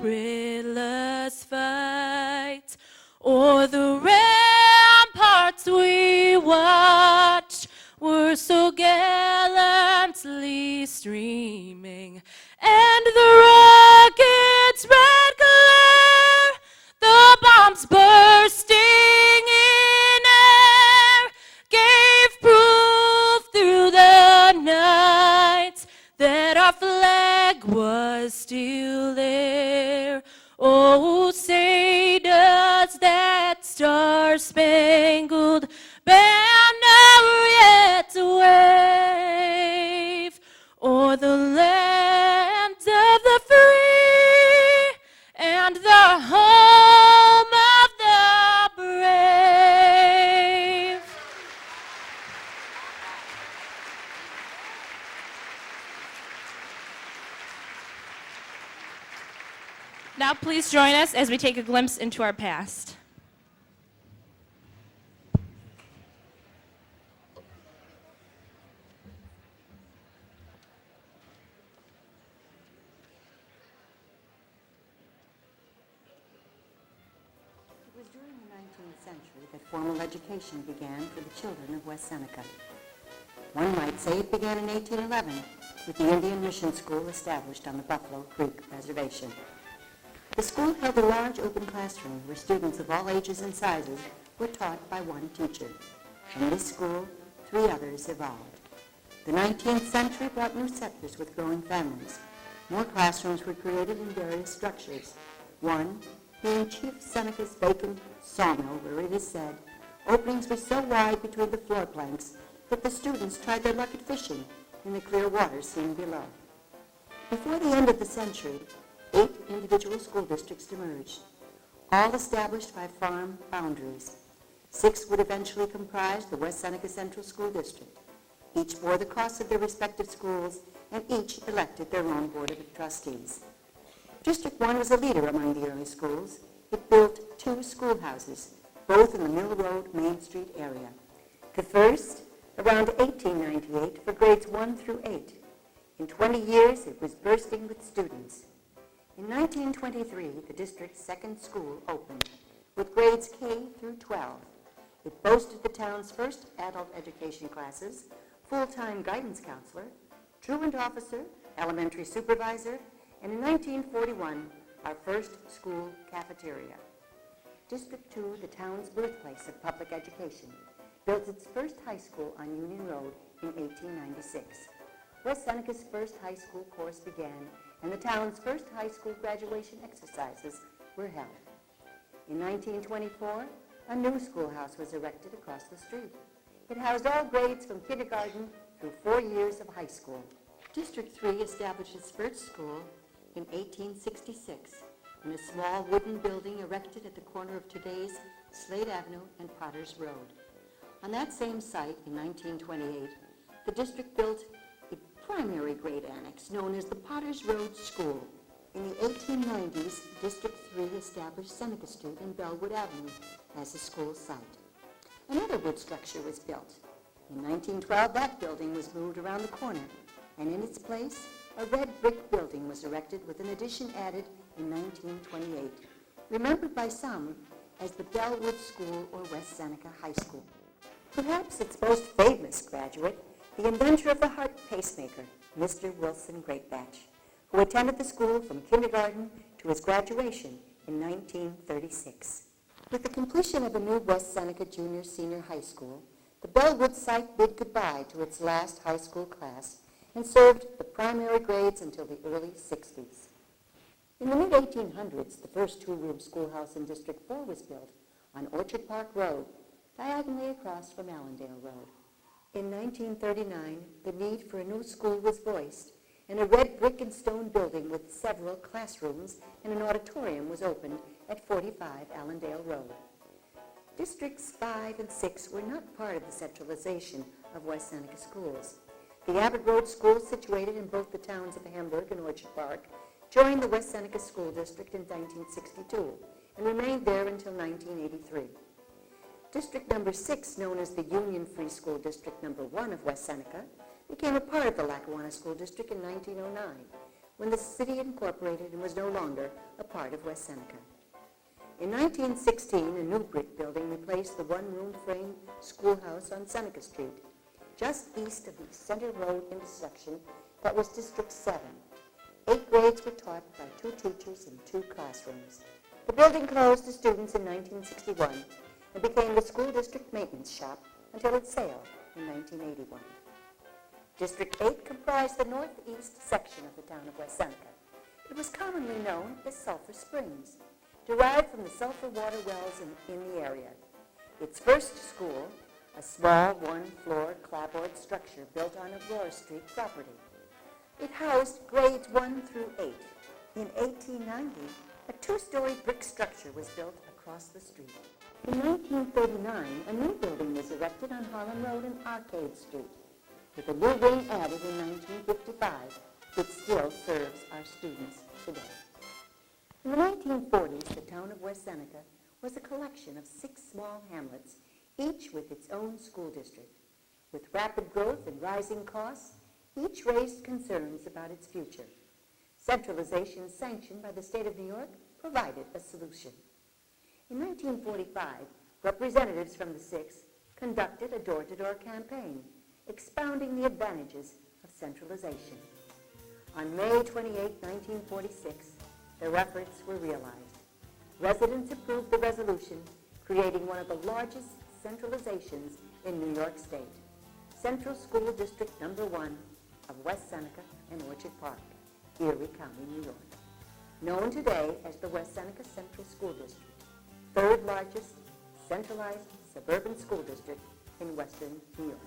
perilous fight. O'er the ramparts we watched were so gallantly streaming, and the rocket's red glare, the bombs bursting in air, gave proof through the night that our flag was still there. Oh, say does that star-spangled banner yet wave o'er the land of the free and the home of the brave. Now please join us as we take a glimpse into our past. It was during the 19th century that formal education began for the children of West Seneca. One might say it began in 1811 with the Indian Mission School established on the Buffalo Creek Reservation. The school held a large open classroom where students of all ages and sizes were taught by one teacher. From this school, 3 others evolved. The 19th century brought new settlers with growing families. More classrooms were created in various structures. One being Chief Seneca's vacant sawmill, where it is said, openings were so wide between the floor planks that the students tried their luck at fishing in the clear water seen below. Before the end of the century, 8 individual school districts emerged, all established by farm boundaries. 6 would eventually comprise the West Seneca Central School District. Each bore the costs of their respective schools, and each elected their own board of trustees. District 1 was a leader among the early schools. It built 2 schoolhouses, both in the Mill Road, Main Street area. The first, around 1898, for grades 1 through 8. In 20 years, it was bursting with students. In 1923, the district's second school opened with grades K through 12. It boasted the town's first adult education classes, full-time guidance counselor, truant officer, elementary supervisor, and in 1941, our first school cafeteria. District 2, the town's birthplace of public education, built its first high school on Union Road in 1896. West Seneca's first high school course began, and the town's first high school graduation exercises were held. In 1924, a new schoolhouse was erected across the street. It housed all grades from kindergarten through 4 years of high school. District 3 established its first school in 1866 in a small wooden building erected at the corner of today's Slade Avenue and Potters Road. On that same site in 1928, the district built a primary grade annex known as the Potters Road School. In the 1890s, District 3 established Seneca Street and Bellwood Avenue as a school site. Another wood structure was built. In 1912, that building was moved around the corner, and in its place, a red brick building was erected with an addition added in 1928, remembered by some as the Bellwood School or West Seneca High School. Perhaps its most famous graduate, the inventor of the heart pacemaker, Mr. Wilson Greatbatch, who attended the school from kindergarten to his graduation in 1936. With the completion of a new West Seneca Junior-Senior High School, the Bellwood site bid goodbye to its last high school class and served the primary grades until the early 60s. In the mid-1800s, the first 2-room schoolhouse in District 4 was built on Orchard Park Road, diagonally across from Allendale Road. In 1939, the need for a new school was voiced, and a red brick and stone building with several classrooms and an auditorium was opened at 45 Allendale Road. Districts 5 and 6 were not part of the centralization of West Seneca schools. The Abbott Road School, situated in both the towns of Hamburg and Orchard Park, joined the West Seneca School District in 1962 and remained there until 1983. District number 6, known as the Union Free School District number 1 of West Seneca, became a part of the Lackawanna School District in 1909, when the city incorporated and was no longer a part of West Seneca. In 1916, a new brick building replaced the one-room frame schoolhouse on Seneca Street, just east of the Center Road intersection that was District 7. 8 grades were taught by 2 teachers in 2 classrooms. The building closed to students in 1961 and became the school district maintenance shop until its sale in 1981. District 8 comprised the northeast section of the town of West Seneca. It was commonly known as Sulphur Springs, derived from the sulfur water wells in the area. Its first school, a small one-floor clapboard structure built on Aurora Street property. It housed grades 1 through 8. In 1890, a 2-story brick structure was built across the street. In 1939, a new building was erected on Harlem Road and Arcade Street. With a new wing added in 1955, it still serves our students today. In the 1940s, the town of West Seneca was a collection of 6 small hamlets, each with its own school district. With rapid growth and rising costs, each raised concerns about its future. Centralization sanctioned by the state of New York provided a solution. In 1945, representatives from the 6 conducted a door-to-door campaign, expounding the advantages of centralization. On May 28, 1946, their efforts were realized. Residents approved the resolution, creating one of the largest centralizations in New York State, Central School District Number 1 of West Seneca and Orchard Park, Erie County, New York. Known today as the West Seneca Central School District, 3rd largest centralized suburban school district in western New York.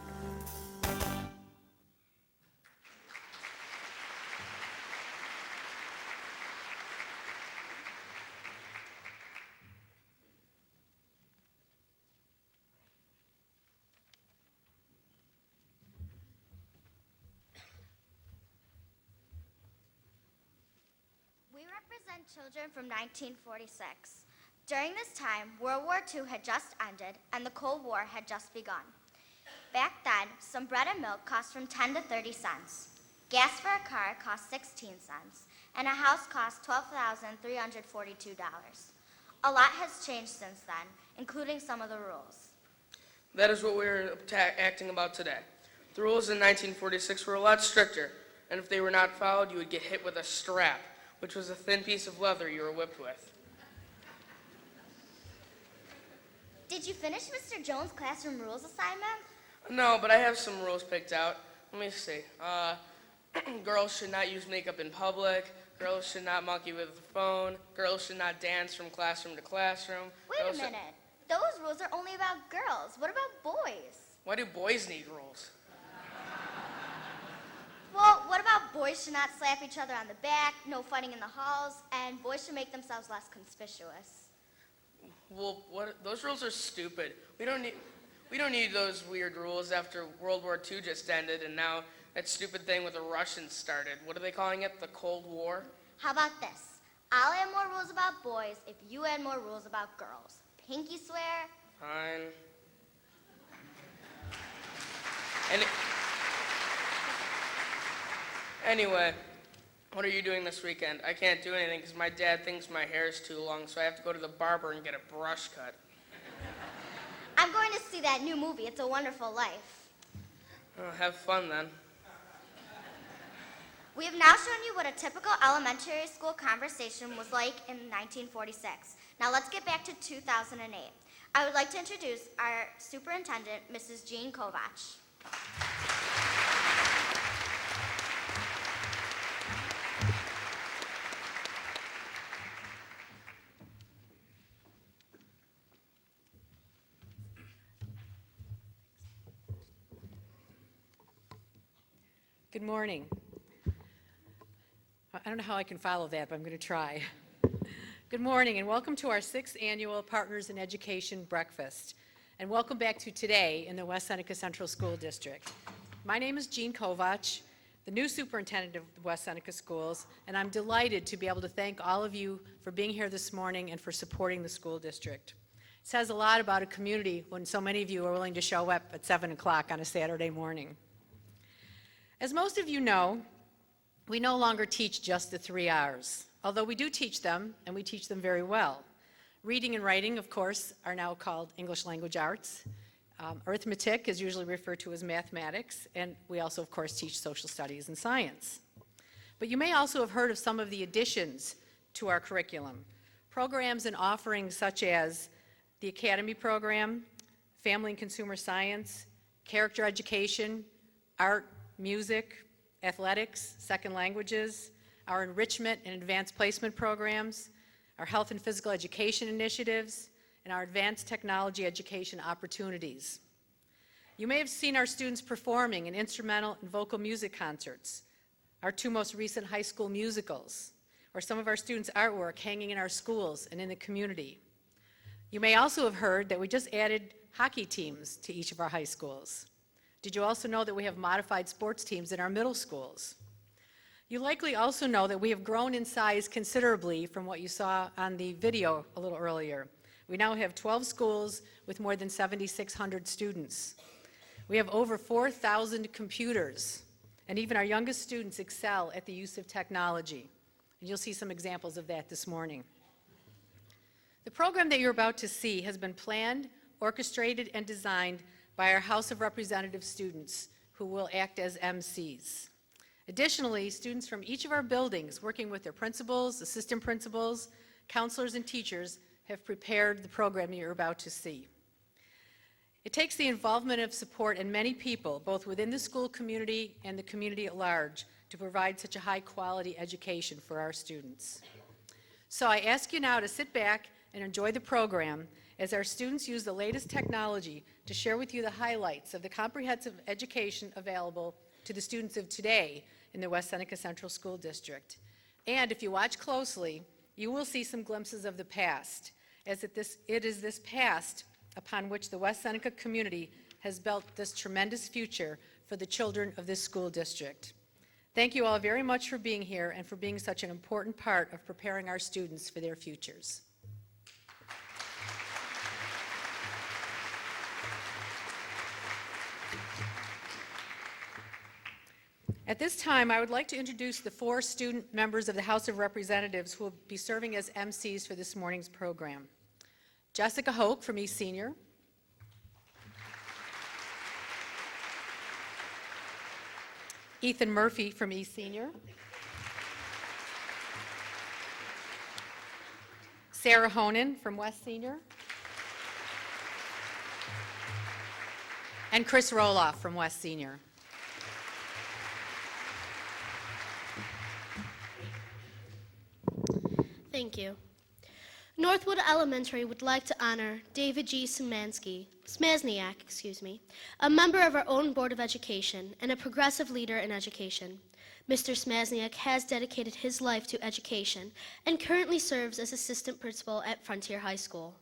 We represent children from 1946. During this time, World War II had just ended and the Cold War had just begun. Back then, some bread and milk cost from 10 to 30 cents. Gas for a car cost 16 cents, and a house cost $12,342. A lot has changed since then, including some of the rules. That is what we're acting about today. The rules in 1946 were a lot stricter, and if they were not followed, you would get hit with a strap, which was a thin piece of leather you were whipped with. Did you finish Mr. Jones' classroom rules assignment? No, but I have some rules picked out. Let me see. Girls should not use makeup in public. Girls should not monkey with the phone. Girls should not dance from classroom to classroom. Wait a minute. Those rules are only about girls. What about boys? Why do boys need rules? Well, what about boys should not slap each other on the back, no fighting in the halls, and boys should make themselves less conspicuous? Well, those rules are stupid. We don't need those weird rules after World War II just ended, and now that stupid thing with the Russians started. What are they calling it? The Cold War? How about this? I'll add more rules about boys if you add more rules about girls. Pinky swear? Fine. Anyway, what are you doing this weekend? I can't do anything because my dad thinks my hair is too long, so I have to go to the barber and get a brush cut. I'm going to see that new movie, It's a Wonderful Life. Oh, have fun then. We have now shown you what a typical elementary school conversation was like in 1946. Now let's get back to 2008. I would like to introduce our superintendent, Mrs. Jean Kovach. Good morning. I don't know how I can follow that, but I'm going to try. Good morning, and welcome to our 6th annual Partners in Education Breakfast. And welcome back to today in the West Seneca Central School District. My name is Jean Kovach, the new superintendent of the West Seneca Schools, and I'm delighted to be able to thank all of you for being here this morning and for supporting the school district. It says a lot about a community when so many of you are willing to show up at 7 o'clock on a Saturday morning. As most of you know, We no longer teach just the 3 R's, although we do teach them, and we teach them very well. Reading and writing, of course, are now called English language arts. Arithmetic is usually referred to as mathematics, and we also, of course, teach social studies and science. But you may also have heard of some of the additions to our curriculum. Programs and offerings such as the Academy program, Family and Consumer Science, Character Education, Art, Music, Athletics, Second Languages, our Enrichment and Advanced Placement programs, our Health and Physical Education initiatives, and our Advanced Technology Education opportunities. You may have seen our students performing in instrumental and vocal music concerts, our 2 most recent high school musicals, or some of our students' artwork hanging in our schools and in the community. You may also have heard that we just added hockey teams to each of our high schools. Did you also know that we have modified sports teams in our middle schools? You likely also know that we have grown in size considerably from what you saw on the video a little earlier. We now have 12 schools with more than 7,600 students. We have over 4,000 computers, and even our youngest students excel at the use of technology. And you'll see some examples of that this morning. The program that you're about to see has been planned, orchestrated, and designed by our House of Representatives students who will act as MCs. Additionally, students from each of our buildings, working with their principals, assistant principals, counselors, and teachers, have prepared the program you're about to see. It takes the involvement of support and many people, both within the school community and the community at large, to provide such a high-quality education for our students. So I ask you now to sit back and enjoy the program as our students use the latest technology to share with you the highlights of the comprehensive education available to the students of today in the West Seneca Central School District. And if you watch closely, you will see some glimpses of the past, as it is this past upon which the West Seneca community has built this tremendous future for the children of this school district. Thank you all very much for being here and for being such an important part of preparing our students for their futures. At this time, I would like to introduce the 4 student members of the House of Representatives who will be serving as MCs for this morning's program. Jessica Hoke from East Senior. Ethan Murphy from East Senior. Sarah Honan from West Senior. And Chris Roloff from West Senior. Thank you. Northwood Elementary would like to honor David G. Smazniak, a member of our own Board of Education and a progressive leader in education. Mr. Smazniak has dedicated his life to education and currently serves as assistant principal at Frontier High School.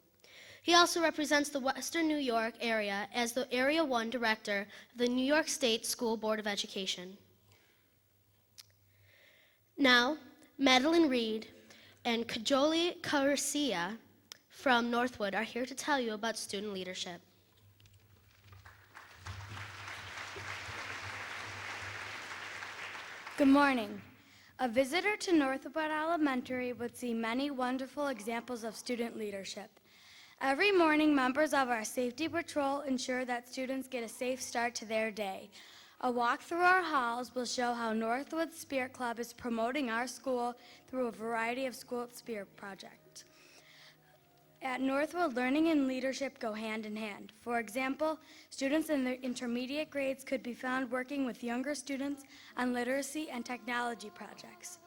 He also represents the Western New York area as the Area 1 Director of the New York State School Board of Education. Now, Madeline Reed and Kajoli Garcia from Northwood are here to tell you about student leadership. Good morning. A visitor to Northwood Elementary would see many wonderful examples of student leadership. Every morning, members of our safety patrol ensure that students get a safe start to their day. A walk through our halls will show how Northwood Spirit Club is promoting our school through a variety of school spirit projects. At Northwood, learning and leadership go hand in hand. For example, students in the intermediate grades could be found working with younger students on literacy and technology projects.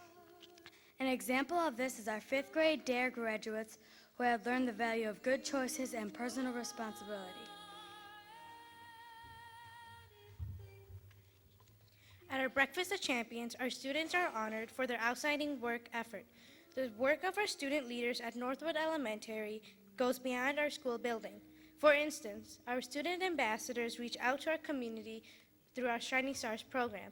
An example of this is our 5th grade DARE graduates who have learned the value of good choices and personal responsibility. At our Breakfast of Champions, our students are honored for their outstanding work effort. The work of our student leaders at Northwood Elementary goes beyond our school building. For instance, our student ambassadors reach out to our community through our Shining Stars program.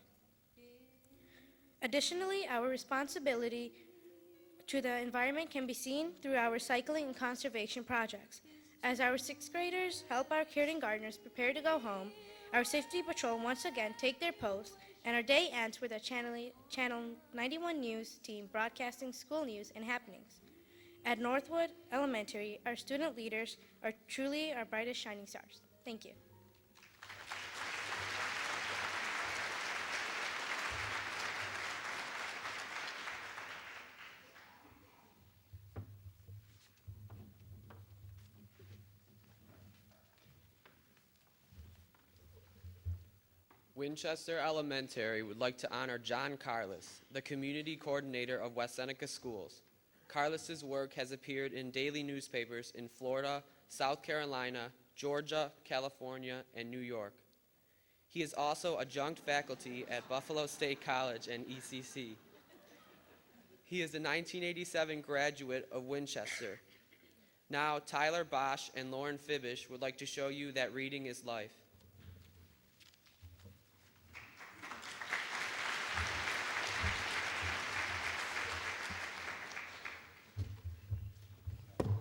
Additionally, our responsibility to the environment can be seen through our recycling and conservation projects. As our 6th graders help our kindergartners prepare to go home, our safety patrol once again take their posts And our day ends with our Channel 91 News team broadcasting school news and happenings. At Northwood Elementary, our student leaders are truly our brightest shining stars. Thank you. Winchester Elementary would like to honor John Carlos, the Community Coordinator of West Seneca Schools. Carlos's work has appeared in daily newspapers in Florida, South Carolina, Georgia, California, and New York. He is also adjunct faculty at Buffalo State College and ECC. He is a 1987 graduate of Winchester. Now, Tyler Bosch and Lauren Fibish would like to show you that reading is life.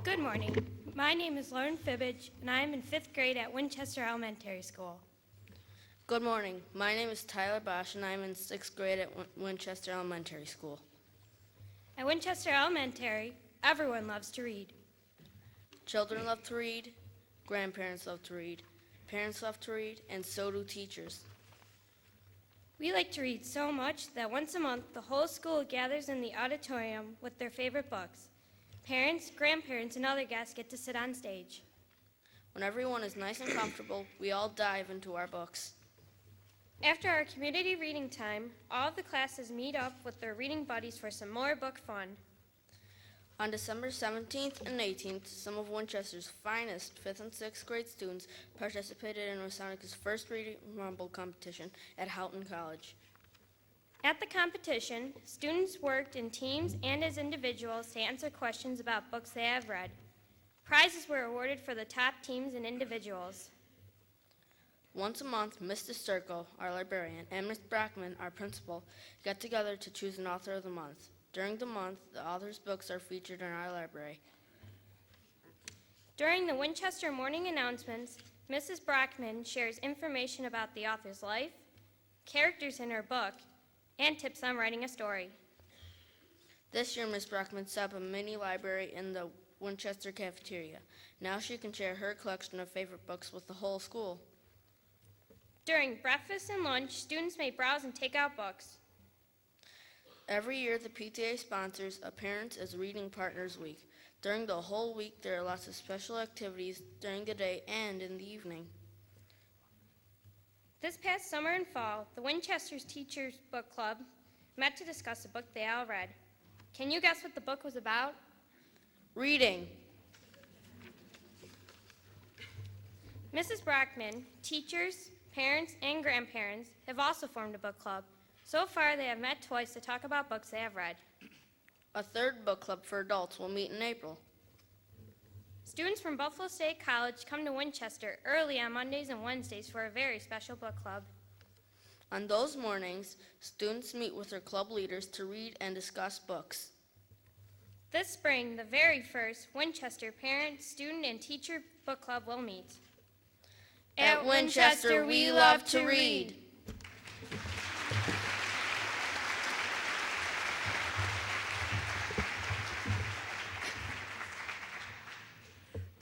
Good morning. My name is Lauren Fibbage, and I am in 5th grade at Winchester Elementary School. Good morning. My name is Tyler Bosch, and I'm in 6th grade at Winchester Elementary School. At Winchester Elementary, everyone loves to read. Children love to read, grandparents love to read, parents love to read, and so do teachers. We like to read so much that once a month, the whole school gathers in the auditorium with their favorite books. Parents, grandparents, and other guests get to sit on stage. When everyone is nice and comfortable, we all dive into our books. After our community reading time, all of the classes meet up with their reading buddies for some more book fun. On December 17th and 18th, some of Winchester's finest 5th and 6th grade students participated in West Seneca's first Reading Rumble competition at Houghton College. At the competition, students worked in teams and as individuals to answer questions about books they have read. Prizes were awarded for the top teams and individuals. Once a month, Mr. Sturko, our librarian, and Ms. Brockman, our principal, get together to choose an author of the month. During the month, the author's books are featured in our library. During the Winchester morning announcements, Mrs. Brockman shares information about the author's life, characters in her book, and tips on writing a story. This year, Ms. Brockman set up a mini library in the Winchester cafeteria. Now she can share her collection of favorite books with the whole school. During breakfast and lunch, students may browse and take out books. Every year, the PTA sponsors a Parents as Reading Partners Week. During the whole week, there are lots of special activities during the day and in the evening. This past summer and fall, the Winchester's Teachers Book Club met to discuss a book they all read. Can you guess what the book was about? Reading. Mrs. Brockman, teachers, parents, and grandparents have also formed a book club. So far, they have met twice to talk about books they have read. A third book club for adults will meet in April. Students from Buffalo State College come to Winchester early on Mondays and Wednesdays for a very special book club. On those mornings, students meet with their club leaders to read and discuss books. This spring, the very first Winchester Parent, Student, and Teacher Book Club will meet. At Winchester, we love to read.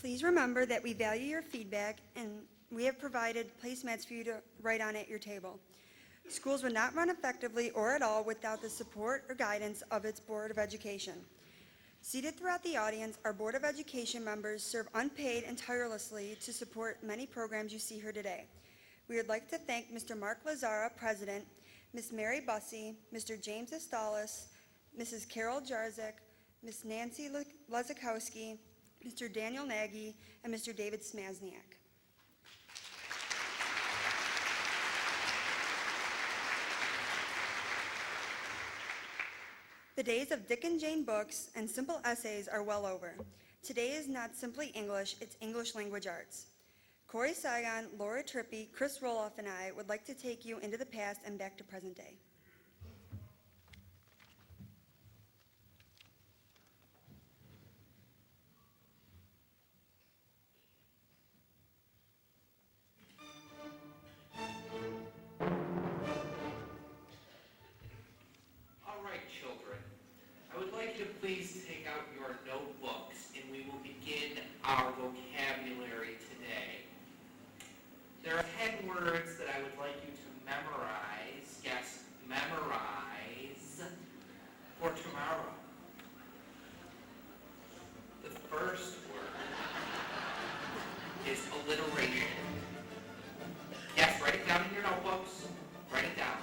Please remember that we value your feedback, and we have provided placemats for you to write on at your table. Schools would not run effectively or at all without the support or guidance of its Board of Education. Seated throughout the audience, our Board of Education members serve unpaid and tirelessly to support many programs you see here today. We would like to thank Mr. Mark Lazara, President, Ms. Mary Bussey, Mr. James Estalis, Mrs. Carol Jarzik, Ms. Nancy Lezakowski, Mr. Daniel Nagy, and Mr. David Smazniak. The days of Dick and Jane books and simple essays are well over. Today is not simply English, it's English language arts. Corey Saigon, Laura Trippi, Chris Roloff, and I would like to take you into the past and back to present day. you to please take out your notebooks and we will begin our vocabulary today. There are 10 words that I would like you to memorize. Yes, memorize for tomorrow. The first word is alliteration. Yes, write it down in your notebooks. Write it down.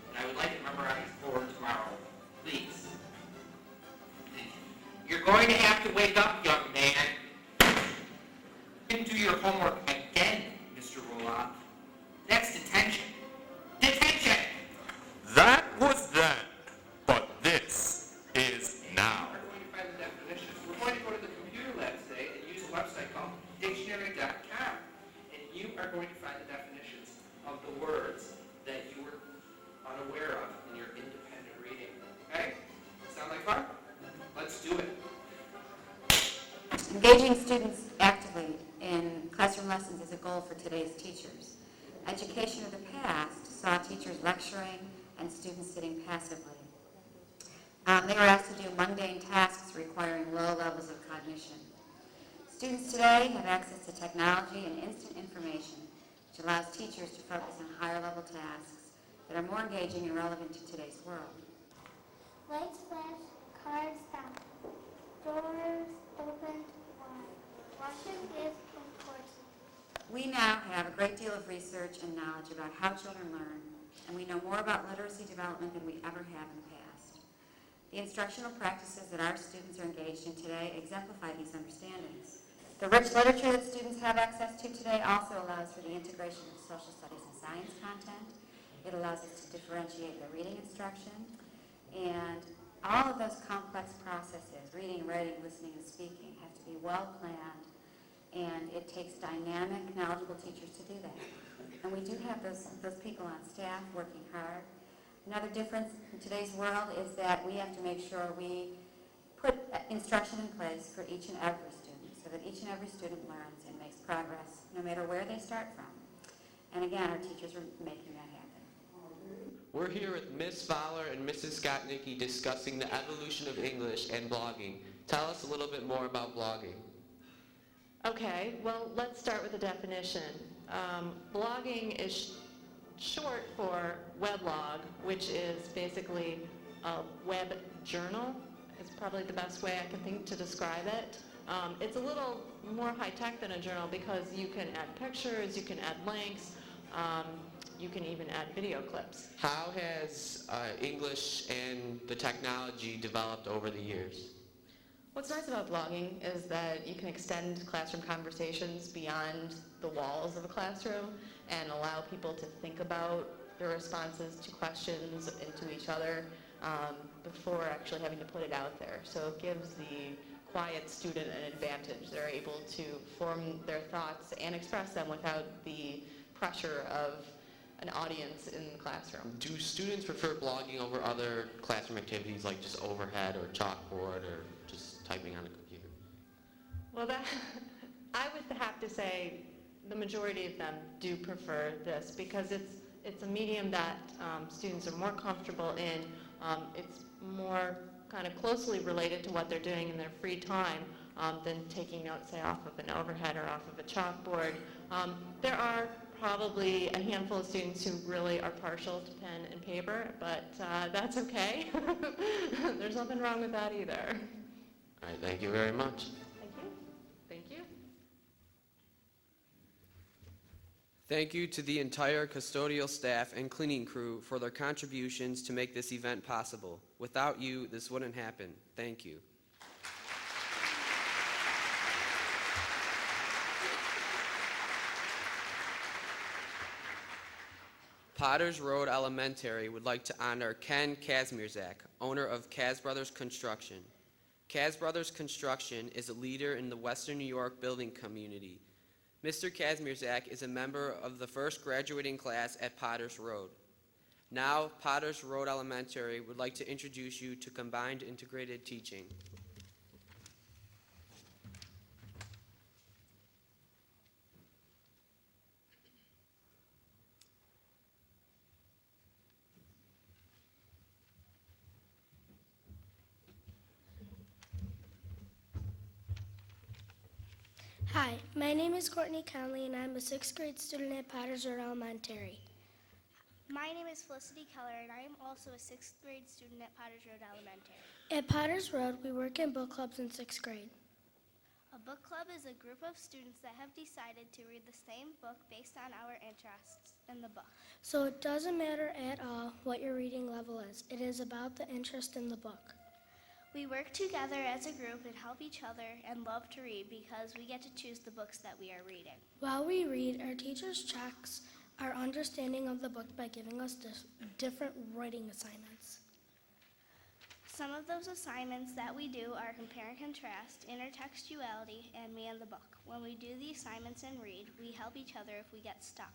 And I would like it memorized for tomorrow. Please. You're going to have to wake up, young man. You didn't do your homework again, Mr. Roloff. That's detention. Detention! That was then, but this is now. We're going to find the definitions. We're going to go to the computer lab today and use a website called dictionary.com. And you are going to find the definitions of the words that you were unaware of in your independent reading. Okay? Sound like fun? Let's do it. Engaging students actively in classroom lessons is a goal for today's teachers. Education of the past saw teachers lecturing and students sitting passively. They were asked to do mundane tasks requiring low levels of cognition. Students today have access to technology and instant information, which allows teachers to focus on higher level tasks that are more engaging and relevant to today's world. Lights flash, cars stop, doors opened wide. Washing is important. We now have a great deal of research and knowledge about how children learn, and we know more about literacy development than we ever have in the past. The instructional practices that our students are engaged in today exemplify these understandings. The rich literature that students have access to today also allows for the integration of social studies and science content. It allows us to differentiate the reading instruction, and all of those complex processes, reading, writing, listening, and speaking, have to be well planned, and it takes dynamic, knowledgeable teachers to do that. And we do have those people on staff working hard. Another difference in today's world is that we have to make sure we put instruction in place for each and every student so that each and every student learns and makes progress no matter where they start from. And again, our teachers are making that happen. We're here with Ms. Fowler and Mrs. Skotnicki discussing the evolution of English and blogging. Tell us a little bit more about blogging. Okay, well, let's start with the definition. Blogging is short for weblog, which is basically a web journal. Is probably the best way I can think to describe it. It's a little more high-tech than a journal because you can add pictures, you can add links, you can even add video clips. How has English and the technology developed over the years? What's nice about blogging is that you can extend classroom conversations beyond the walls of a classroom and allow people to think about their responses to questions and to each other before actually having to put it out there. So it gives the quiet student an advantage. They're able to form their thoughts and express them without the pressure of an audience in the classroom. Do students prefer blogging over other classroom activities like just overhead or chalkboard or just typing on a computer? Well, I would have to say the majority of them do prefer this because it's a medium that students are more comfortable in. It's more kind of closely related to what they're doing in their free time than taking notes, say, off of an overhead or off of a chalkboard. There are probably a handful of students who really are partial to pen and paper, but that's okay. There's nothing wrong with that either. All right, thank you very much. Thank you. Thank you. Thank you to the entire custodial staff and cleaning crew for their contributions to make this event possible. Without you, this wouldn't happen. Thank you. Potters Road Elementary would like to honor Ken Kazmierzak, owner of Kaz Brothers Construction. Kaz Brothers Construction is a leader in the Western New York building community. Mr. Kazmierzak is a member of the first graduating class at Potters Road. Now, Potters Road Elementary would like to introduce you to combined integrated teaching. Hi, my name is Courtney Conley, and I'm a 6th grade student at Potters Road Elementary. My name is Felicity Keller, and I am also a 6th grade student at Potters Road Elementary. At Potters Road, we work in book clubs in 6th grade. A book club is a group of students that have decided to read the same book based on our interests in the book. So it doesn't matter at all what your reading level is. It is about the interest in the book. We work together as a group and help each other and love to read because we get to choose the books that we are reading. While we read, our teachers checks our understanding of the book by giving us different writing assignments. Some of those assignments that we do are compare and contrast, intertextuality, and me and the book. When we do the assignments and read, we help each other if we get stuck.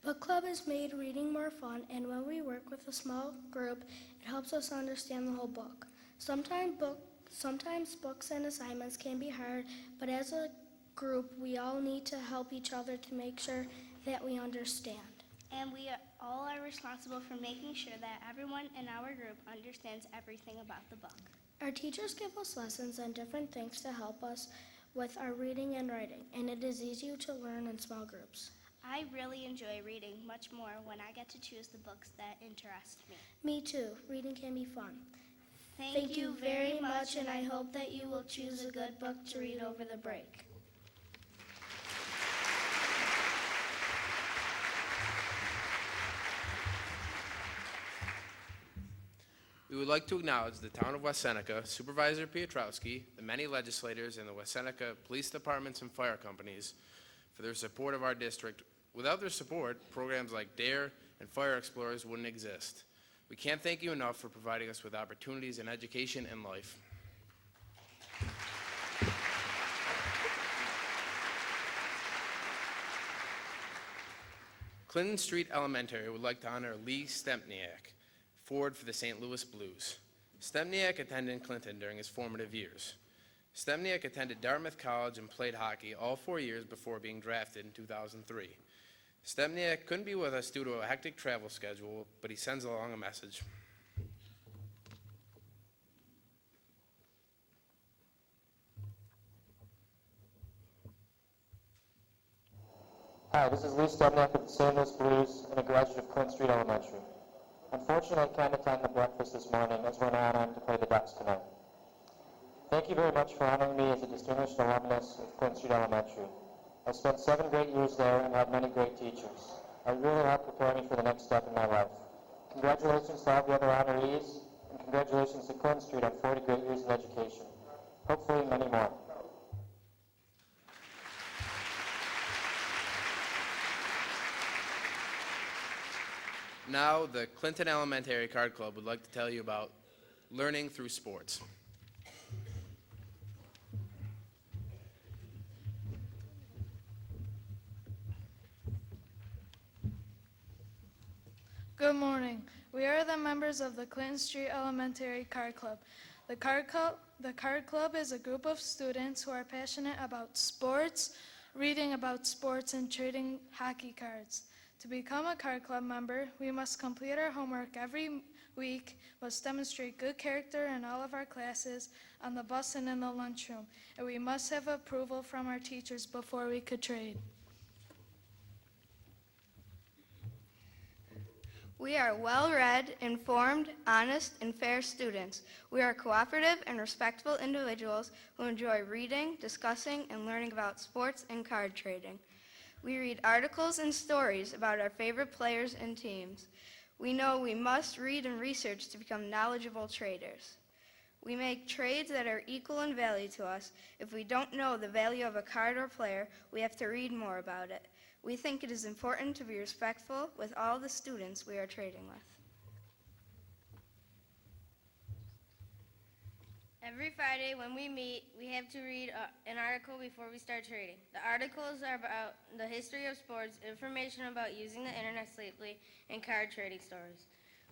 Book club has made reading more fun, and when we work with a small group, it helps us understand the whole book. Sometimes books and assignments can be hard, but as a group, we all need to help each other to make sure that we understand. And we all are responsible for making sure that everyone in our group understands everything about the book. Our teachers give us lessons on different things to help us with our reading and writing, and it is easier to learn in small groups. I really enjoy reading much more when I get to choose the books that interest me. Me too. Reading can be fun. Thank you very much, and I hope that you will choose a good book to read over the break. We would like to acknowledge the Town of West Seneca, Supervisor Piotrowski, the many legislators, and the West Seneca Police Departments and Fire Companies for their support of our district. Without their support, programs like DARE and Fire Explorers wouldn't exist. We can't thank you enough for providing us with opportunities in education and life. Clinton Street Elementary would like to honor Lee Stempniak, forward for the St. Louis Blues. Stempniak attended Clinton during his formative years. Stempniak attended Dartmouth College and played hockey all 4 years before being drafted in 2003. Stempniak couldn't be with us due to a hectic travel schedule, but he sends along a message. Hi, this is Lee Stempniak of the St. Louis Blues and a graduate of Clinton Street Elementary. Unfortunately, I can't attend the breakfast this morning as we're not on to play the Ducks tonight. Thank you very much for honoring me as a distinguished alumnus of Clinton Street Elementary. I spent 7 great years there and had many great teachers. I really helped prepare me for the next step in my life. Congratulations to all the other honorees, and congratulations to Clinton Street on 40 great years in education. Hopefully many more. Now, the Clinton Elementary Card Club would like to tell you about learning through sports. Good morning. We are the members of the Clinton Street Elementary Card Club. The Card Club is a group of students who are passionate about sports, reading about sports, and trading hockey cards. To become a Card Club member, we must complete our homework every week, must demonstrate good character in all of our classes, on the bus and in the lunchroom, and we must have approval from our teachers before we could trade. We are well-read, informed, honest, and fair students. We are cooperative and respectful individuals who enjoy reading, discussing, and learning about sports and card trading. We read articles and stories about our favorite players and teams. We know we must read and research to become knowledgeable traders. We make trades that are equal in value to us. If we don't know the value of a card or player, we have to read more about it. We think it is important to be respectful with all the students we are trading with. Every Friday when we meet, we have to read an article before we start trading. The articles are about the history of sports, information about using the internet safely, and card trading stories.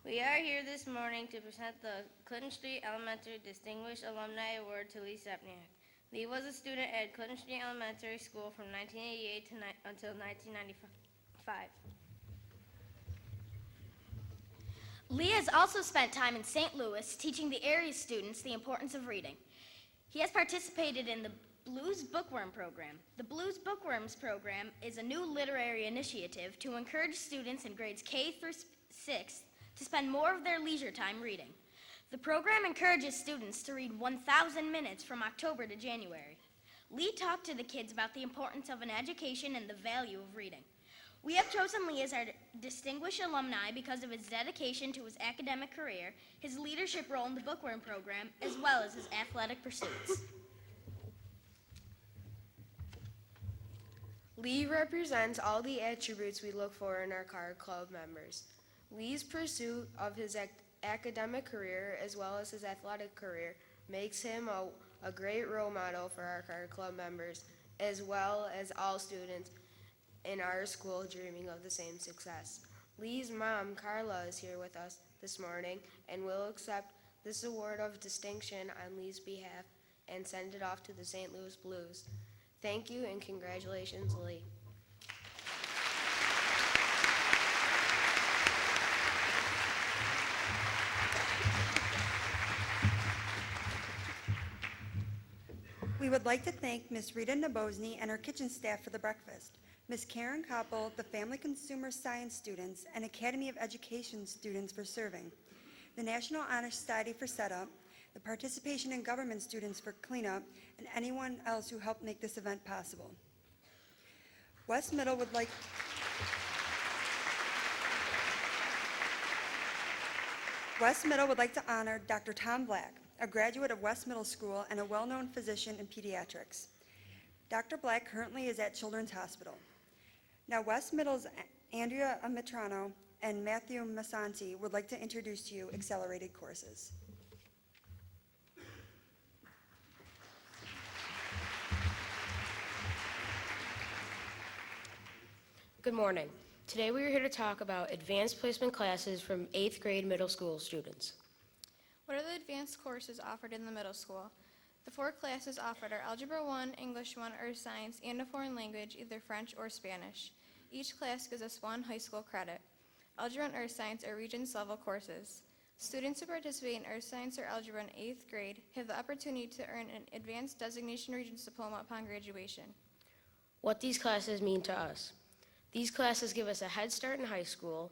We are here this morning to present the Clinton Street Elementary Distinguished Alumni Award to Lee Stempniak. Lee was a student at Clinton Street Elementary School from 1988 until 1995. Lee has also spent time in St. Louis teaching the area students the importance of reading. He has participated in the Blues Bookworm Program. The Blues Bookworms Program is a new literary initiative to encourage students in grades K through 6 to spend more of their leisure time reading. The program encourages students to read 1,000 minutes from October to January. Lee talked to the kids about the importance of an education and the value of reading. We have chosen Lee as our distinguished alumni because of his dedication to his academic career, his leadership role in the Bookworm Program, as well as his athletic pursuits. Lee represents all the attributes we look for in our Card Club members. Lee's pursuit of his academic career as well as his athletic career makes him a great role model for our Card Club members, as well as all students in our school dreaming of the same success. Lee's mom, Carla, is here with us this morning and will accept this award of distinction on Lee's behalf and send it off to the St. Louis Blues. Thank you and congratulations, Lee. We would like to thank Ms. Rita Nabozny and her kitchen staff for the breakfast, Ms. Karen Koppel, the Family Consumer Science students, and Academy of Education students for serving, the National Honor Society for setup, the Participation in Government students for cleanup, and anyone else who helped make this event possible. West Middle would like to honor Dr. Tom Black, a graduate of West Middle School and a well-known physician in pediatrics. Dr. Black currently is at Children's Hospital. Now, West Middle's Andrea Mitrano and Matthew Masanti would like to introduce to you accelerated courses. Good morning. Today we are here to talk about advanced placement classes from 8th grade middle school students. What are the advanced courses offered in the middle school? The 4 classes offered are Algebra 1, English 1, Earth Science, and a foreign language, either French or Spanish. Each class gives us 1 high school credit. Algebra and Earth Science are Regents level courses. Students who participate in Earth Science or Algebra in 8th grade have the opportunity to earn an Advanced Designation Regents diploma upon graduation. What these classes mean to us. These classes give us a head start in high school.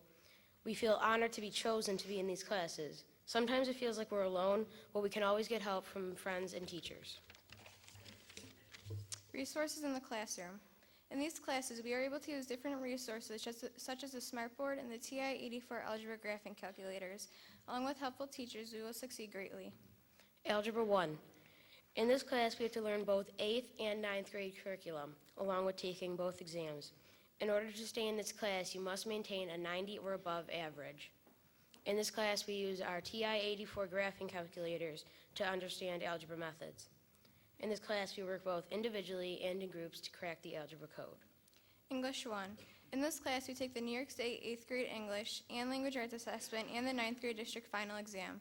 We feel honored to be chosen to be in these classes. Sometimes it feels like we're alone, but we can always get help from friends and teachers. Resources in the classroom. In these classes, we are able to use different resources such as the Smartboard and the TI-84 algebra graphing calculators. Along with helpful teachers, we will succeed greatly. Algebra 1. In this class, we have to learn both 8th and 9th grade curriculum, along with taking both exams. In order to stay in this class, you must maintain a 90 or above average. In this class, we use our TI-84 graphing calculators to understand algebra methods. In this class, we work both individually and in groups to crack the algebra code. English 1. In this class, we take the New York State 8th grade English and Language Arts Assessment and the 9th grade district final exam.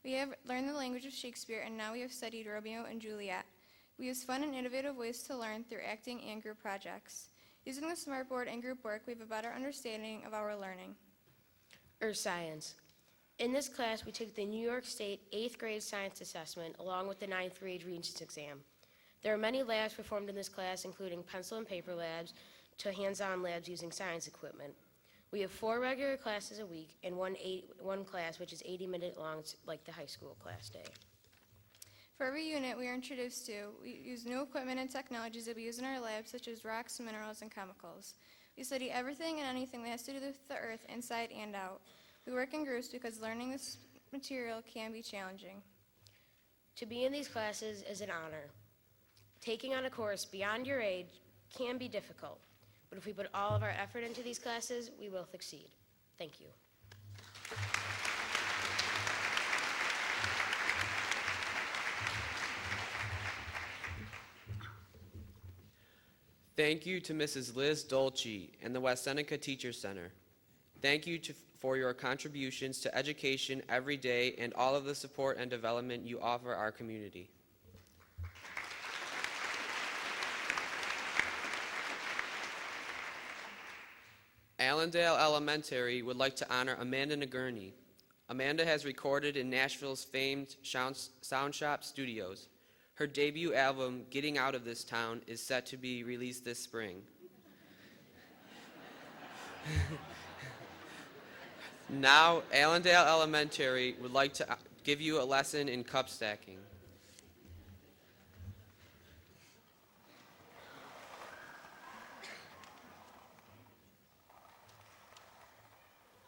We have learned the language of Shakespeare, and now we have studied Romeo and Juliet. We use fun and innovative ways to learn through acting and group projects. Using the Smartboard and group work, we have a better understanding of our learning. Earth Science. In this class, we took the New York State 8th grade science assessment along with the 9th grade Regents exam. There are many labs performed in this class, including pencil and paper labs to hands-on labs using science equipment. We have 4 regular classes a week and one class which is 80-minute long, like the high school class day. For every unit we are introduced to, we use new equipment and technologies that we use in our labs, such as rocks, minerals, and chemicals. We study everything and anything that has to do with the earth, inside and out. We work in groups because learning this material can be challenging. To be in these classes is an honor. Taking on a course beyond your age can be difficult, but if we put all of our effort into these classes, we will succeed. Thank you. Thank you to Mrs. Liz Dolce and the West Seneca Teacher Center. Thank you for your contributions to education every day and all of the support and development you offer our community. Allendale Elementary would like to honor Amanda Nagurney. Amanda has recorded in Nashville's famed Sound Shop Studios. Her debut album, Getting Out of This Town, is set to be released this spring. Now, Allendale Elementary would like to give you a lesson in cup stacking.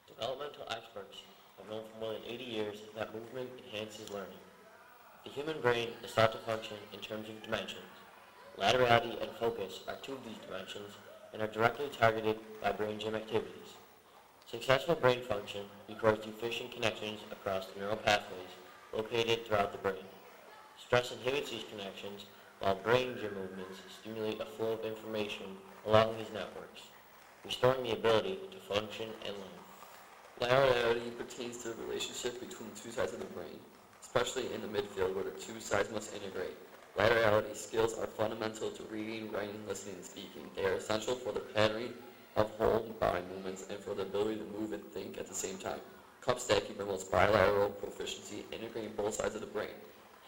Developmental experts have known for more than 80 years that movement enhances learning. The human brain is thought to function in terms of dimensions. Laterality and focus are two of these dimensions and are directly targeted by brain gym activities. Successful brain function requires efficient connections across the neural pathways located throughout the brain. Stress inhibits these connections, while brain gym movements stimulate a flow of information along these networks, restoring the ability to function and learn. Laterality pertains to the relationship between the two sides of the brain, especially in the midfield where the two sides must integrate. Laterality skills are fundamental to reading, writing, listening, and speaking. They are essential for the patterning of whole body movements and for the ability to move and think at the same time. Cup stacking promotes bilateral proficiency, integrating both sides of the brain.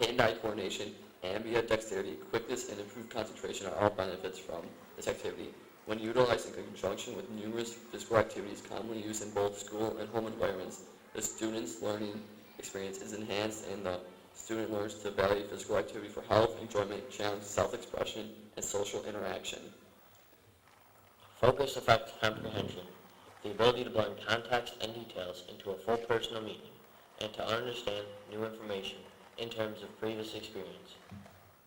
Hand-eye coordination, ambidexterity, quickness, and improved concentration are all benefits from this activity. When utilized in conjunction with numerous physical activities commonly used in both school and home environments, the student's learning experience is enhanced and the student learns to value physical activity for health, enjoyment, challenge, self-expression, and social interaction. Focus affects comprehension, the ability to blend context and details into a full personal meaning, and to understand new information in terms of previous experience.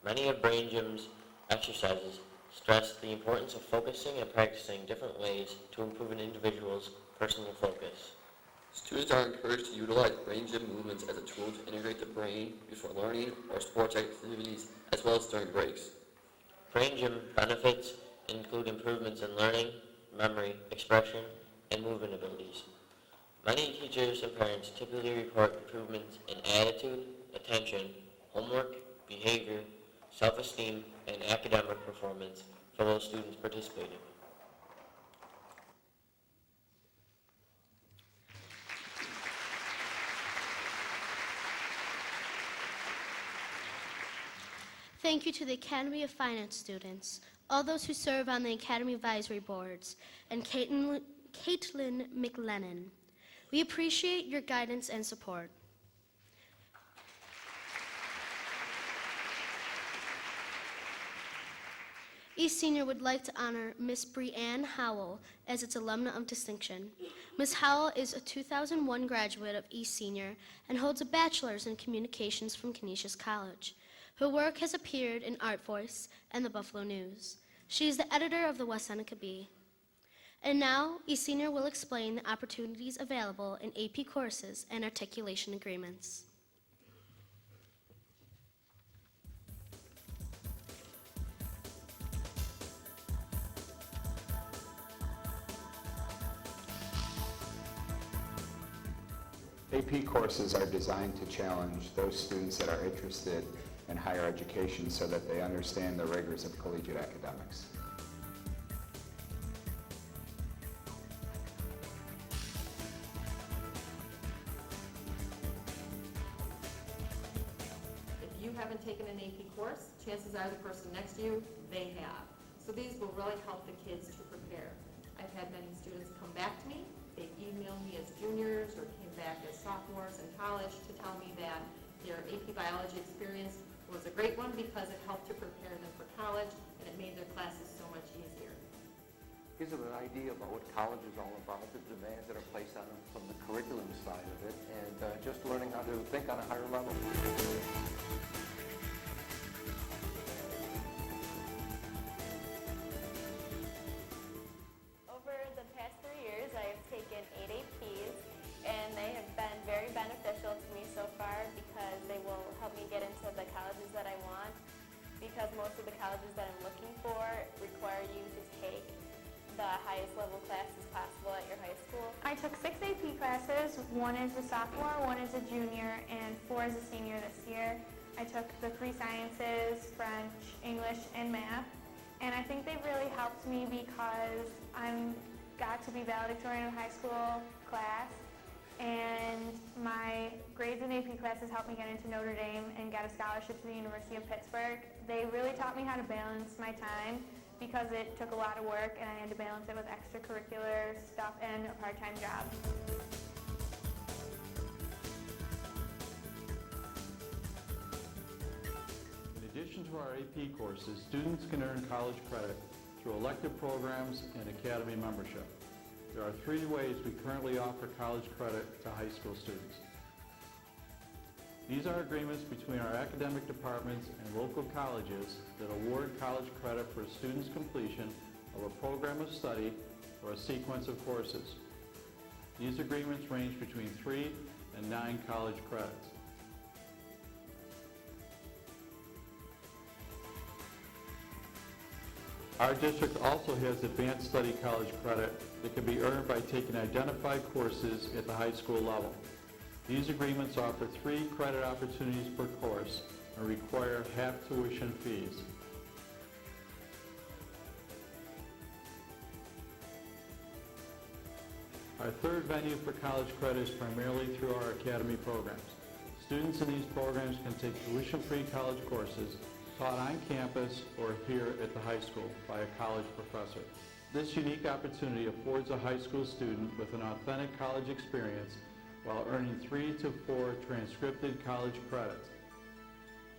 Many of Brain Gym's exercises stress the importance of focusing and practicing different ways to improve an individual's personal focus. Students are encouraged to utilize brain gym movements as a tool to integrate the brain before learning or sports activities, as well as during breaks. Brain gym benefits include improvements in learning, memory, expression, and movement abilities. Many teachers and parents typically report improvements in attitude, attention, homework, behavior, self-esteem, and academic performance for those students participating. Thank you to the Academy of Finance students, all those who serve on the Academy Advisory Boards, and Caitlin McLennan. We appreciate your guidance and support. East Senior would like to honor Miss Brianne Howell as its Alumna of Distinction. Ms. Howell is a 2001 graduate of East Senior and holds a bachelor's in communications from Canisius College. Her work has appeared in Art Voice and the Buffalo News. She is the editor of the West Seneca Bee. And now, East Senior will explain the opportunities available in AP courses and articulation agreements. AP courses are designed to challenge those students that are interested in higher education so that they understand the rigors of collegiate academics. If you haven't taken an AP course, chances are the person next to you, they have. So these will really help the kids to prepare. I've had many students come back to me. They emailed me as juniors or came back as sophomores in college to tell me that their AP biology experience was a great one because it helped to prepare them for college and it made their classes so much easier. Gives them an idea about what college is all about, the demands that are placed on them from the curriculum side of it, and just learning how to think on a higher level. Over the past 3 years, I have taken 8 APs, and they have been very beneficial to me so far because they will help me get into the colleges that I want, because most of the colleges that I'm looking for require you to take the highest level classes possible at your high school. I took 6 AP classes, 1 as a sophomore, 1 as a junior, and 4 as a senior this year. I took the 3 sciences, French, English, and math, and I think they've really helped me because I'm got to be valedictorian of high school class, and my grades and AP classes helped me get into Notre Dame and get a scholarship to the University of Pittsburgh. They really taught me how to balance my time because it took a lot of work and I had to balance it with extracurricular stuff and a part-time job. In addition to our AP courses, students can earn college credit through elective programs and academy membership. There are 3 ways we currently offer college credit to high school students. These are agreements between our academic departments and local colleges that award college credit for a student's completion of a program of study or a sequence of courses. These agreements range between 3 and 9 college credits. Our district also has advanced study college credit that can be earned by taking identified courses at the high school level. These agreements offer 3 credit opportunities per course and require half tuition fees. Our third venue for college credit is primarily through our academy programs. Students in these programs can take tuition-free college courses taught on campus or here at the high school by a college professor. This unique opportunity affords a high school student with an authentic college experience while earning 3 to 4 transcripted college credits.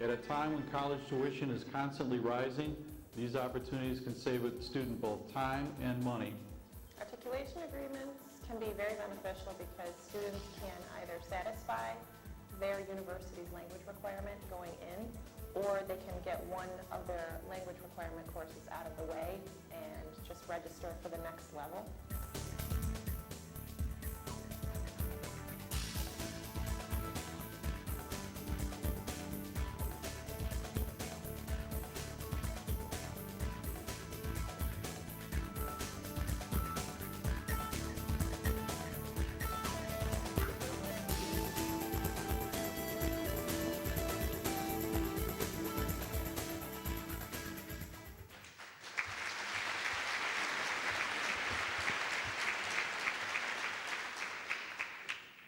At a time when college tuition is constantly rising, these opportunities can save a student both time and money. Articulation agreements can be very beneficial because students can either satisfy their university's language requirement going in, or they can get one of their language requirement courses out of the way and just register for the next level.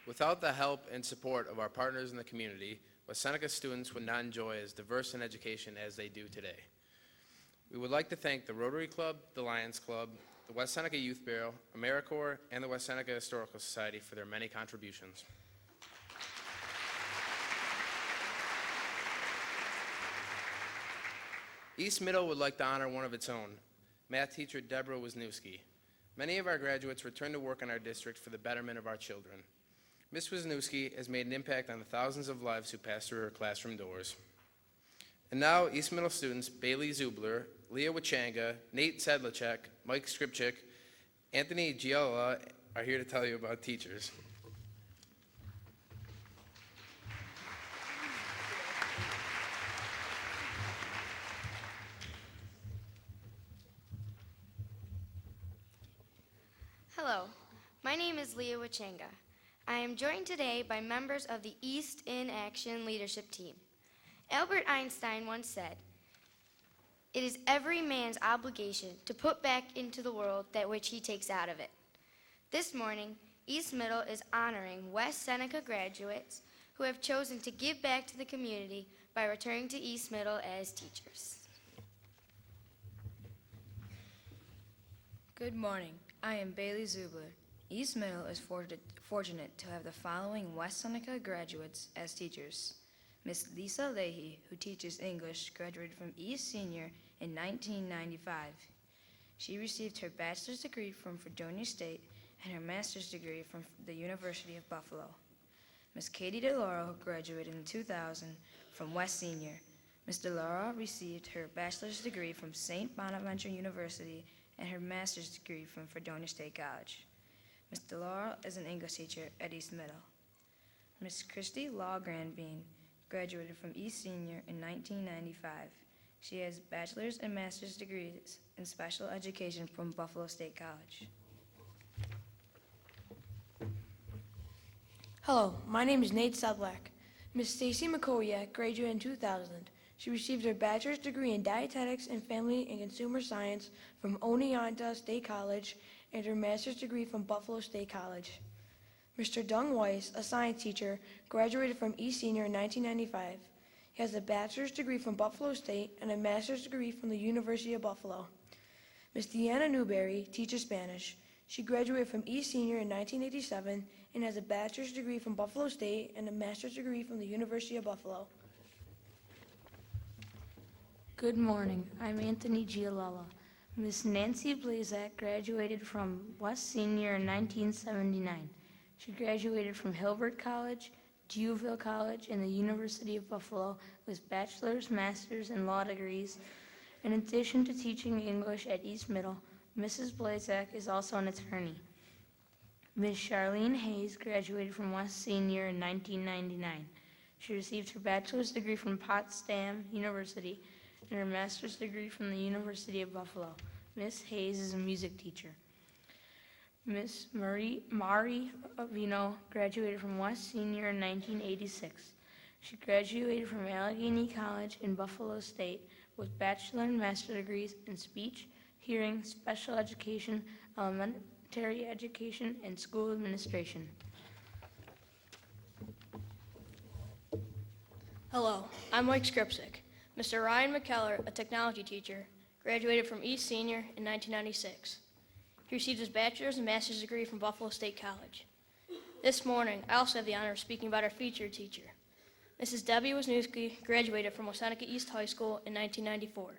Without the help and support of our partners in the community, West Seneca students would not enjoy as diverse an education as they do today. We would like to thank the Rotary Club, the Lions Club, the West Seneca Youth Bureau, AmeriCorps, and the West Seneca Historical Society for their many contributions. East Middle would like to honor one of its own, math teacher Deborah Wisniewski. Many of our graduates return to work in our district for the betterment of our children. Ms. Wisniewski has made an impact on the thousands of lives who pass through her classroom doors. And now, East Middle students Bailey Zubler, Leah Wachanga, Nate Sedlacek, Mike Skripchik, Anthony Giella are here to tell you about teachers. Hello, my name is Leah Wachanga. I am joined today by members of the East in Action leadership team. Albert Einstein once said, "It is every man's obligation to put back into the world that which he takes out of it." This morning, East Middle is honoring West Seneca graduates who have chosen to give back to the community by returning to East Middle as teachers. Good morning. I am Bailey Zubler. East Middle is fortunate to have the following West Seneca graduates as teachers. Miss Lisa Leahy, who teaches English, graduated from East Senior in 1995. She received her bachelor's degree from Fredonia State and her master's degree from the University of Buffalo. Miss Katie DeLauro, who graduated in 2000 from West Senior. Miss DeLauro received her bachelor's degree from St. Bonaventure University and her master's degree from Fredonia State College. Ms. DeLauro is an English teacher at East Middle. Ms. Christy Law-Grandbean graduated from East Senior in 1995. She has bachelor's and master's degrees in special education from Buffalo State College. Hello, my name is Nate Sublak. Ms. Stacy McCoyak graduated in 2000. She received her bachelor's degree in dietetics and family and consumer science from Oneonta State College and her master's degree from Buffalo State College. Mr. Dung Weiss, a science teacher, graduated from East Senior in 1995. He has a bachelor's degree from Buffalo State and a master's degree from the University of Buffalo. Ms. Deanna Newberry teaches Spanish. She graduated from East Senior in 1987 and has a bachelor's degree from Buffalo State and a master's degree from the University of Buffalo. Good morning. I'm Anthony Giolella. Miss Nancy Blazak graduated from West Senior in 1979. She graduated from Hilbert College, Dewville College, and the University of Buffalo with bachelor's, master's, and law degrees. In addition to teaching English at East Middle, Mrs. Blazak is also an attorney. Ms. Charlene Hayes graduated from West Senior in 1999. She received her bachelor's degree from Potsdam University and her master's degree from the University of Buffalo. Ms. Hayes is a music teacher. Ms. Mari Vino graduated from West Senior in 1986. She graduated from Allegheny College in Buffalo State with bachelor and master degrees in speech, hearing, special education, elementary education, and school administration. Hello, I'm Mike Skripsik. Mr. Ryan McKellar, a technology teacher, graduated from East Senior in 1996. He received his bachelor's and master's degree from Buffalo State College. This morning, I also have the honor of speaking about our featured teacher. Mrs. Debbie Wisniewski graduated from West Seneca East High School in 1994.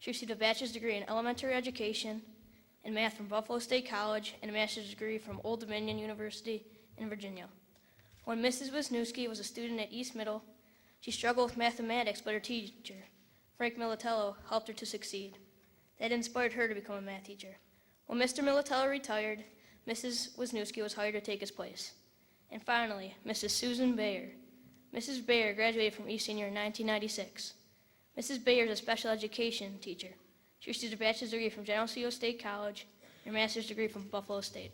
She received a bachelor's degree in elementary education and math from Buffalo State College and a master's degree from Old Dominion University in Virginia. When Mrs. Wisniewski was a student at East Middle, she struggled with mathematics, but her teacher, Frank Militello, helped her to succeed. That inspired her to become a math teacher. When Mr. Militello retired, Mrs. Wisniewski was hired to take his place. And finally, Mrs. Susan Bayer. Mrs. Bayer graduated from East Senior in 1996. Mrs. Bayer is a special education teacher. She received a bachelor's degree from General CO State College and a master's degree from Buffalo State.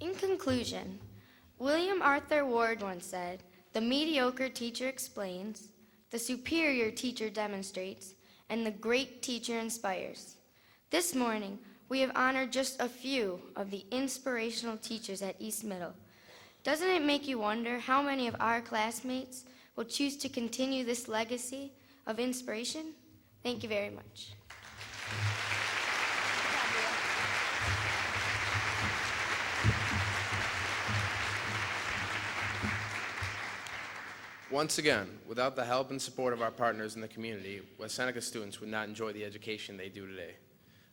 In conclusion, William Arthur Ward once said, "The mediocre teacher explains, the superior teacher demonstrates, and the great teacher inspires." This morning, we have honored just a few of the inspirational teachers at East Middle. Doesn't it make you wonder how many of our classmates will choose to continue this legacy of inspiration? Thank you very much. Once again, without the help and support of our partners in the community, West Seneca students would not enjoy the education they do today.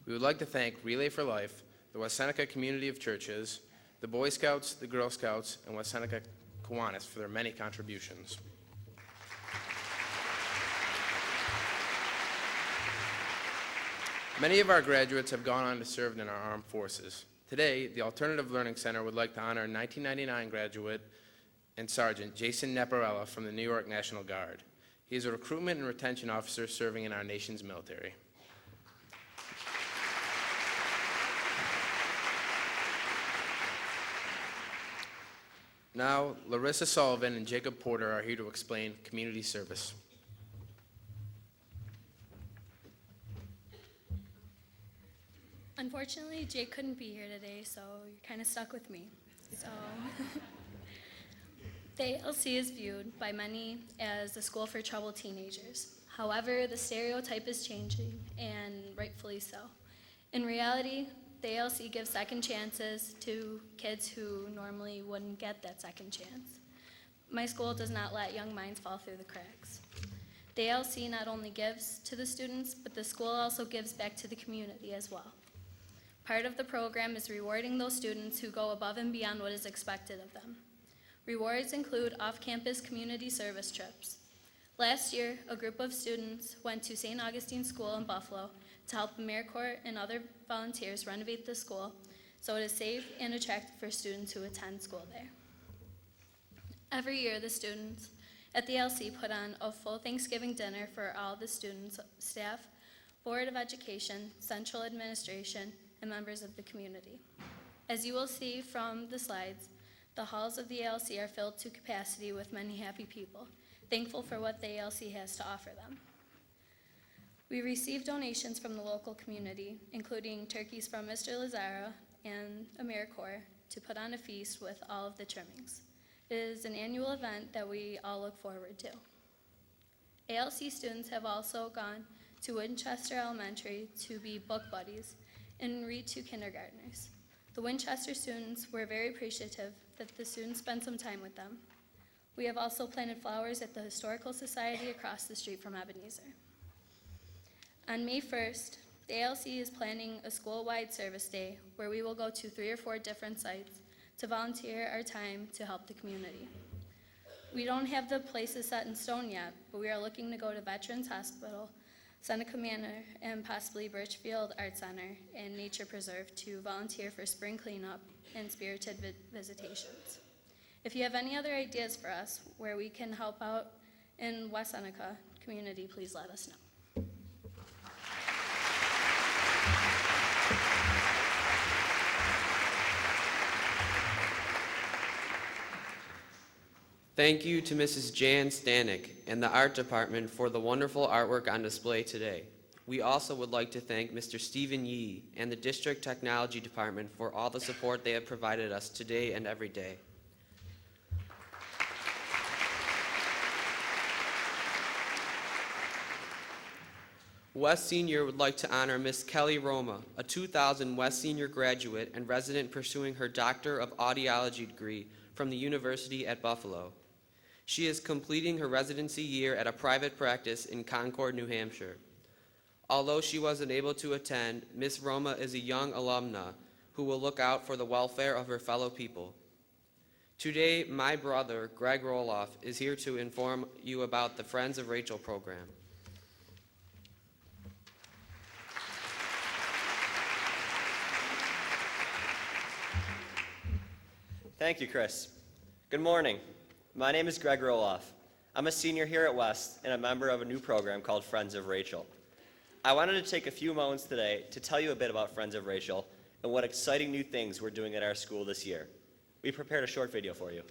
We would like to thank Relay for Life, the West Seneca community of churches, the Boy Scouts, the Girl Scouts, and West Seneca Kiwanis for their many contributions. Many of our graduates have gone on to serve in our armed forces. Today, the Alternative Learning Center would like to honor 1999 graduate and Sergeant Jason Neparella from the New York National Guard. He is a recruitment and retention officer serving in our nation's military. Now, Larissa Sullivan and Jacob Porter are here to explain community service. Unfortunately, Jake couldn't be here today, so you're kind of stuck with me. So, the ALC is viewed by many as the school for troubled teenagers. However, the stereotype is changing, and rightfully so. In reality, the ALC gives second chances to kids who normally wouldn't get that second chance. My school does not let young minds fall through the cracks. The ALC not only gives to the students, but the school also gives back to the community as well. Part of the program is rewarding those students who go above and beyond what is expected of them. Rewards include off-campus community service trips. Last year, a group of students went to St. Augustine School in Buffalo to help AmeriCorps and other volunteers renovate the school so it is safe and attractive for students who attend school there. Every year, the students at the LC put on a full Thanksgiving dinner for all the students, staff, Board of Education, Central Administration, and members of the community. As you will see from the slides, the halls of the ALC are filled to capacity with many happy people, thankful for what the ALC has to offer them. We received donations from the local community, including turkeys from Mr. Lazaro and AmeriCorps to put on a feast with all of the trimmings. It is an annual event that we all look forward to. ALC students have also gone to Winchester Elementary to be book buddies and read to kindergartners. The Winchester students were very appreciative that the students spent some time with them. We have also planted flowers at the Historical Society across the street from Ebenezer. On May 1st, the ALC is planning a school-wide service day where we will go to 3 or 4 different sites to volunteer our time to help the community. We don't have the places set in stone yet, but we are looking to go to Veterans Hospital, Seneca Manor, and possibly Birchfield Art Center and Nature Preserve to volunteer for spring cleanup and spirited visitations. If you have any other ideas for us where we can help out in West Seneca community, please let us know. Thank you to Mrs. Jan Stanek and the art department for the wonderful artwork on display today. We also would like to thank Mr. Stephen Yee and the district technology department for all the support they have provided us today and every day. West Senior would like to honor Miss Kelly Roma, a 2000 West Senior graduate and resident pursuing her Doctor of Audiology degree from the University at Buffalo. She is completing her residency year at a private practice in Concord, New Hampshire. Although she wasn't able to attend, Miss Roma is a young alumna who will look out for the welfare of her fellow people. Today, my brother, Greg Roloff, is here to inform you about the Friends of Rachel program. Thank you, Chris. Good morning. My name is Greg Roloff. I'm a senior here at West and a member of a new program called Friends of Rachel. I wanted to take a few moments today to tell you a bit about Friends of Rachel and what exciting new things we're doing at our school this year. We prepared a short video for you.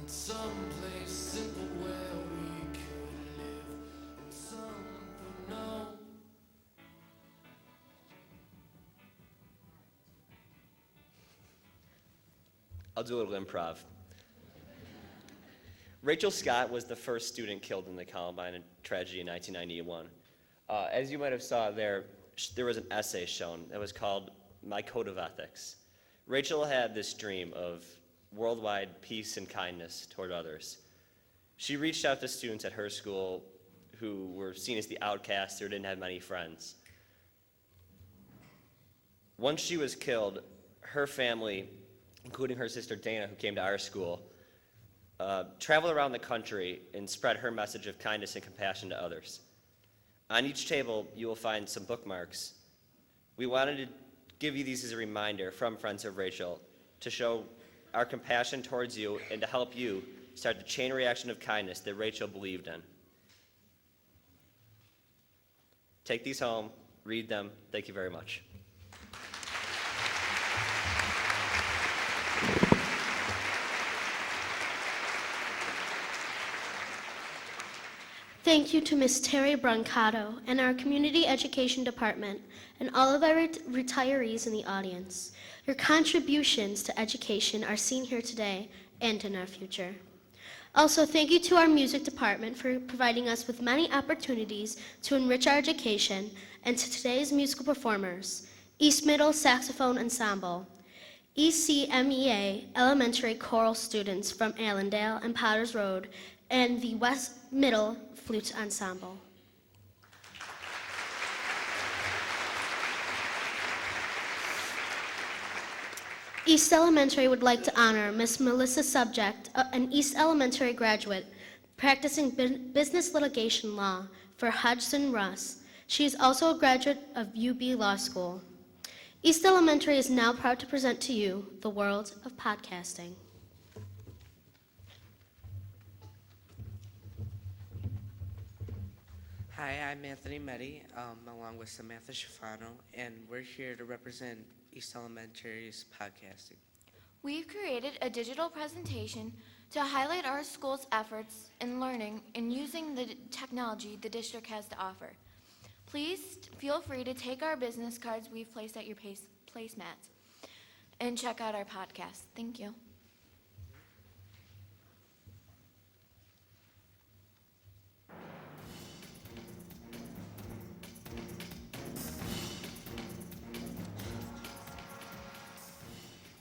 Someplace simple where we could live and something no. I'll do a little improv. Rachel Scott was the first student killed in the Columbine tragedy in 1991. As you might have saw there was an essay shown that was called My Code of Ethics. Rachel had this dream of worldwide peace and kindness toward others. She reached out to students at her school who were seen as the outcasts or didn't have many friends. Once she was killed, her family, including her sister Dana, who came to our school, traveled around the country and spread her message of kindness and compassion to others. On each table, you will find some bookmarks. We wanted to give you these as a reminder from Friends of Rachel to show our compassion towards you and to help you start the chain reaction of kindness that Rachel believed in. Take these home, read them. Thank you very much. thank you to Ms. Terry Brancato and our Community Education Department and all of our retirees in the audience. Your contributions to education are seen here today and in our future. Also, thank you to our music department for providing us with many opportunities to enrich our education, and to today's musical performers, East Middle Saxophone Ensemble, ECMEA Elementary Choral students from Allendale and Potters Road, and the West Middle Flute Ensemble. East Elementary would like to honor Miss Melissa Subject, an East Elementary graduate practicing business litigation law for Hodgson Russ. She is also a graduate of UB Law School. East Elementary is now proud to present to you the world of podcasting. Hi, I'm Anthony Meddy, along with Samantha Schifano, and we're here to represent East Elementary's podcasting. We've created a digital presentation to highlight our school's efforts in learning and using the technology the district has to offer. Please feel free to take our business cards we've placed at your placemats and check out our podcast. Thank you.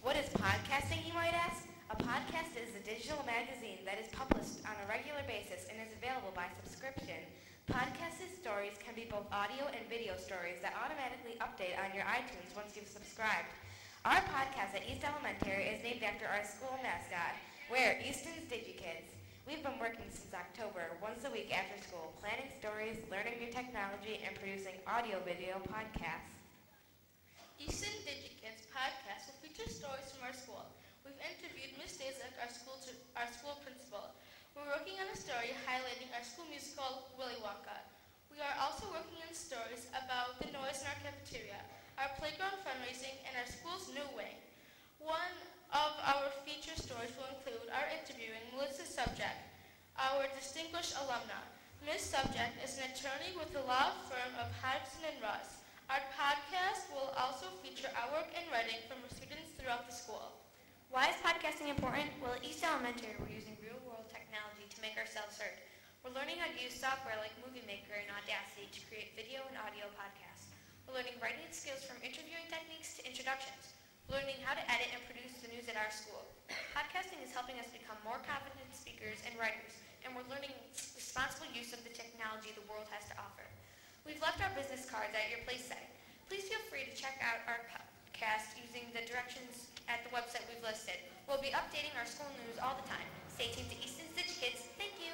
What is podcasting, you might ask? A podcast is a digital magazine that is published on a regular basis and is available by subscription. Podcasted stories can be both audio and video stories that automatically update on your iTunes once you've subscribed. Our podcast at East Elementary is named after our school mascot. We're Easton's DigiKids. We've been working since October, once a week after school, planning stories, learning new technology, and producing audio-video podcasts. Easton DigiKids podcast will feature stories from our school. We've interviewed Ms. Dazek, our school principal. We're working on a story highlighting our school musical, Willy Wonka. We are also working on stories about the noise in our cafeteria, our playground fundraising, and our school's new wing. One of our feature stories will include our interviewing Melissa Subject, our distinguished alumna. Ms. Subject is an attorney with the law firm of Hodgson and Russ. Our podcast will also feature our work in writing from students throughout the school. Why is podcasting important? Well, at East Elementary, we're using real-world technology to make ourselves heard. We're learning how to use software like Movie Maker and Audacity to create video and audio podcasts. We're learning writing skills from interviewing techniques to introductions. We're learning how to edit and produce the news at our school. Podcasting is helping us become more confident speakers and writers, and we're learning responsible use of the technology the world has to offer. We've left our business cards at your place setting. Please feel free to check out our podcast using the directions at the website we've listed. We'll be updating our school news all the time. Stay tuned to Easton's DigiKids. Thank you.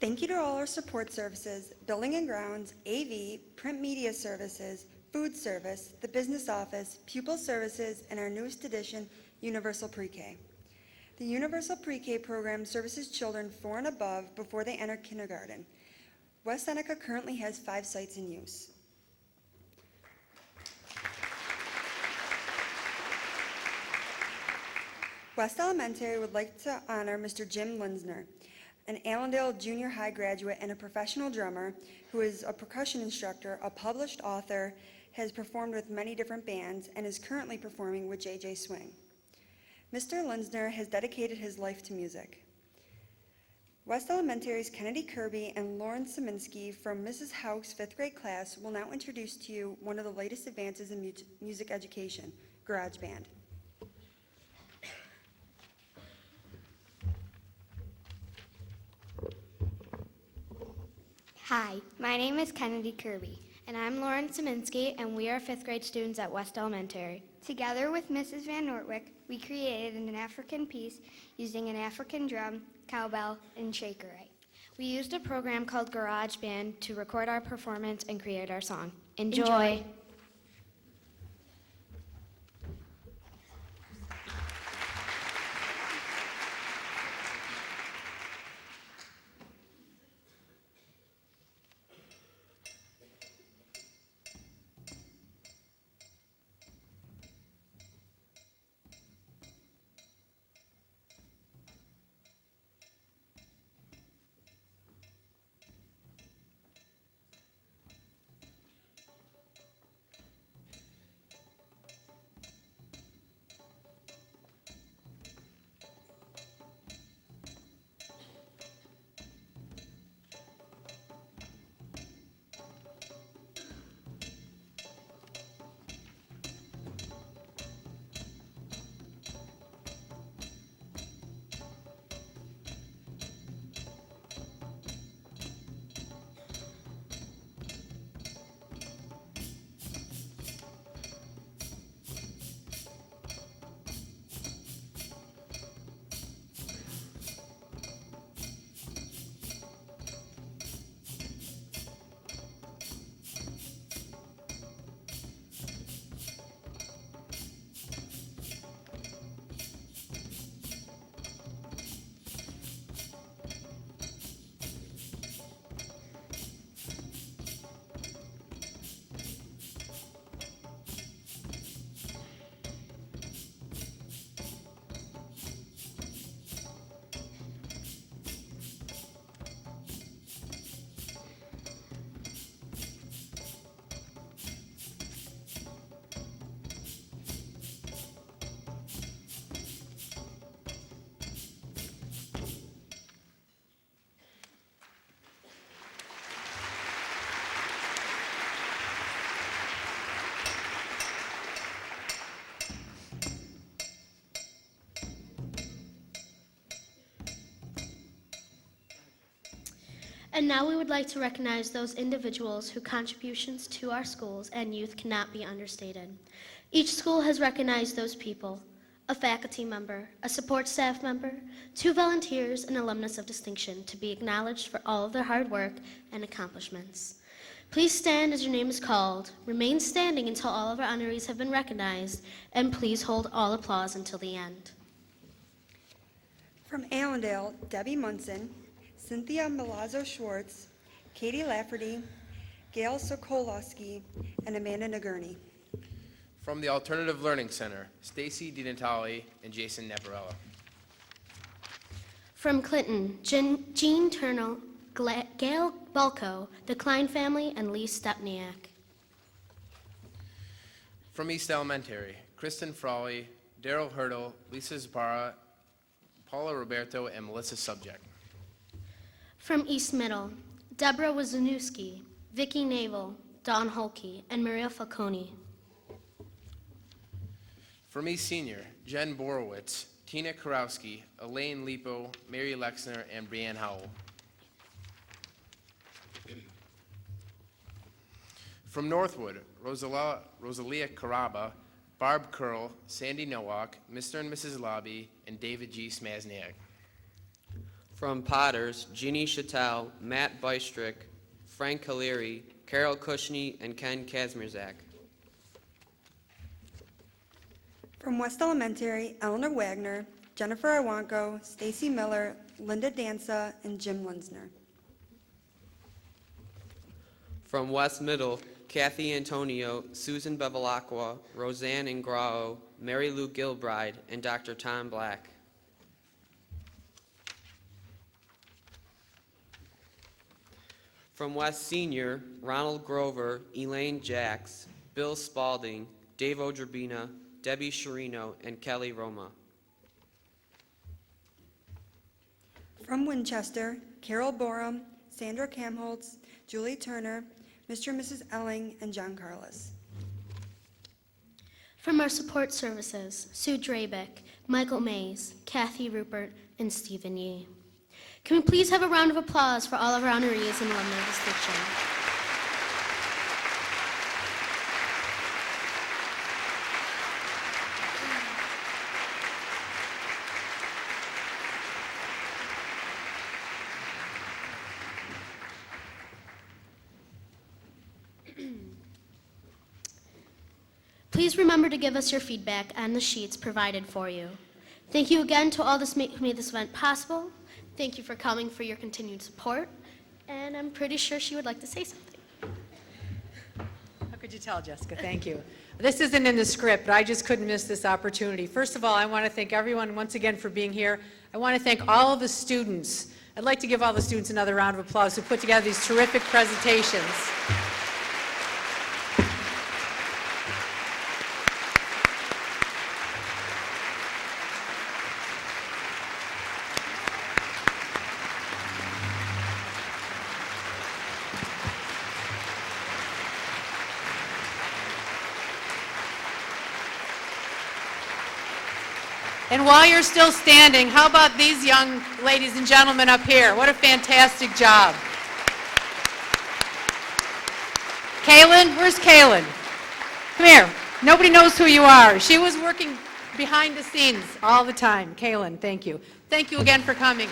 Thank you to all our support services, Building and Grounds, AV, Print Media Services, Food Service, the Business Office, Pupil Services, and our newest addition, Universal Pre-K. The Universal Pre-K program services children 4 and above before they enter kindergarten. West Seneca currently has 5 sites in use. West Elementary would like to honor Mr. Jim Linsner, an Allendale junior high graduate and a professional drummer who is a percussion instructor, a published author, has performed with many different bands, and is currently performing with JJ Swing. Mr. Linsner has dedicated his life to music. West Elementary's Kennedy Kirby and Lauren Saminsky from Mrs. Haug's 5th grade class will now introduce to you one of the latest advances in music education, GarageBand. Hi, my name is Kennedy Kirby, and I'm Lauren Saminsky, and we are 5th grade students at West Elementary. Together with Mrs. Van Nortwick, we created an African piece using an African drum, cowbell, and shakerite. We used a program called GarageBand to record our performance and create our song. Enjoy. And now we would like to recognize those individuals whose contributions to our schools and youth cannot be understated. Each school has recognized those people: a faculty member, a support staff member, 2 volunteers, and alumnus of distinction, to be acknowledged for all of their hard work and accomplishments. Please stand as your name is called, remain standing until all of our honorees have been recognized, and please hold all applause until the end. From Allendale, Debbie Munson, Cynthia Milazzo Schwartz, Katie Lafferty, Gail Sokolowski, and Amanda Nagurney. From the Alternative Learning Center, Stacy DiNatale and Jason Navarella. From Clinton, Jean Turnell, Gail Bulko, the Klein family, and Lee Stepniak. From East Elementary, Kristen Frawley, Daryl Hurdle, Lisa Zbara, Paula Roberto, and Melissa Subject. From East Middle, Deborah Wazanowski, Vicki Navel, Dawn Holke, and Maria Falcone. From East Senior, Jen Borowitz, Tina Karowski, Elaine Lipo, Mary Lexner, and Brianne Howell. From Northwood, Rosalia Caraba, Barb Curl, Sandy Nowak, Mr. and Mrs. Lobby, and David G. Smazniak. From Potters, Jeannie Chattel, Matt Bystrick, Frank Kaleri, Carol Kushney, and Ken Kazmierzak. From West Elementary, Eleanor Wagner, Jennifer Iwanko, Stacy Miller, Linda Danza, and Jim Linsner. From West Middle, Kathy Antonio, Susan Bevilacqua, Roseanne Ingrao, Mary Lou Gilbride, and Dr. Tom Black. From West Senior, Ronald Grover, Elaine Jacks, Bill Spalding, Dave Odrabina, Debbie Sherino, and Kelly Roma. From Winchester, Carol Borum, Sandra Kamholtz, Julie Turner, Mr. and Mrs. Elling, and John Carlos. From our support services, Sue Drabeck, Michael Mays, Kathy Rupert, and Stephen Yee. Can we please have a round of applause for all of our honorees and alumni distinction? Please remember to give us your feedback on the sheets provided for you. Thank you again to all who made this event possible. Thank you for coming, for your continued support. And I'm pretty sure she would like to say something. How could you tell, Jessica? Thank you. This isn't in the script, but I just couldn't miss this opportunity. First of all, I want to thank everyone once again for being here. I want to thank all of the students. I'd like to give all the students another round of applause who put together these terrific presentations. And while you're still standing, how about these young ladies and gentlemen up here? What a fantastic job. Kaylin, where's Kaylin? Come here. Nobody knows who you are. She was working behind the scenes all the time. Kaylin, thank you. Thank you again for coming.